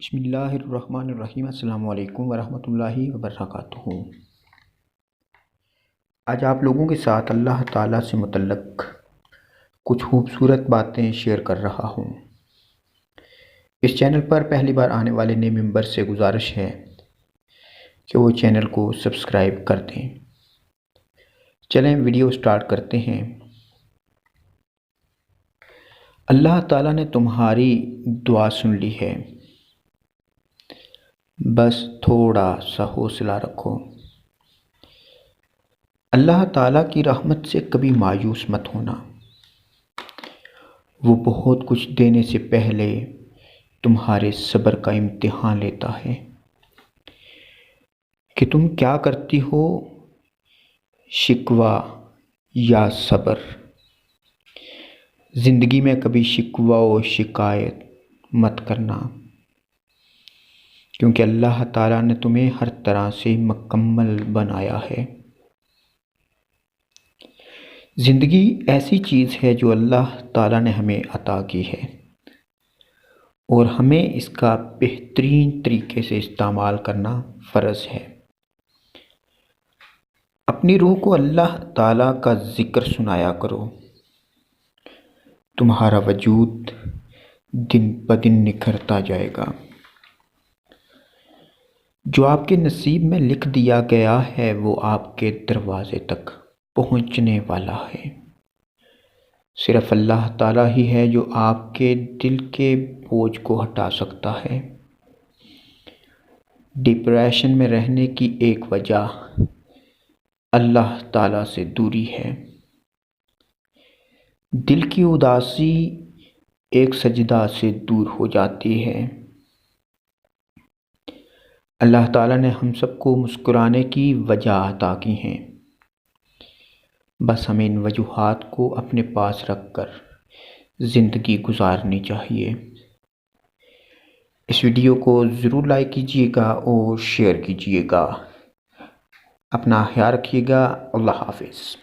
بسم اللہ الرحمن الرحیم۔ السلام علیکم ورحمۃ اللہ وبرکاتہ۔ آج آپ لوگوں کے ساتھ اللہ تعالیٰ سے متعلق کچھ خوبصورت باتیں شیئر کر رہا ہوں۔ اس چینل پر پہلی بار آنے والے نئے ممبر سے گزارش ہے کہ وہ چینل کو سبسکرائب کر دیں۔ چلیں ویڈیو سٹارٹ کرتے ہیں۔ اللہ تعالیٰ نے تمہاری دعا سن لی ہے، بس تھوڑا سا حوصلہ رکھو۔ اللہ تعالیٰ کی رحمت سے کبھی مایوس مت ہونا۔ وہ بہت کچھ دینے سے پہلے تمہارے صبر کا امتحان لیتا ہے کہ تم کیا کرتی ہو، شکوہ یا صبر۔ زندگی میں کبھی شکوہ و شکایت مت کرنا، کیونکہ اللہ تعالیٰ نے تمہیں ہر طرح سے مکمل بنایا ہے۔ زندگی ایسی چیز ہے جو اللہ تعالیٰ نے ہمیں عطا کی ہے، اور ہمیں اس کا بہترین طریقے سے استعمال کرنا فرض ہے۔ اپنی روح کو اللہ تعالیٰ کا ذکر سنایا کرو، تمہارا وجود دن بدن نکھرتا جائے گا۔ جو آپ کے نصیب میں لکھ دیا گیا ہے وہ آپ کے دروازے تک پہنچنے والا ہے۔ صرف اللہ تعالیٰ ہی ہے جو آپ کے دل کے بوجھ کو ہٹا سکتا ہے۔ ڈپریشن میں رہنے کی ایک وجہ اللہ تعالیٰ سے دوری ہے۔ دل کی اداسی ایک سجدہ سے دور ہو جاتی ہے۔ اللہ تعالیٰ نے ہم سب کو مسکرانے کی وجہ عطا کی ہیں، بس ہمیں ان وجوہات کو اپنے پاس رکھ کر زندگی گزارنی چاہیے۔ اس ویڈیو کو ضرور لائک کیجیے گا اور شیئر کیجیے گا۔ اپنا خیال رکھیے گا۔ اللہ حافظ۔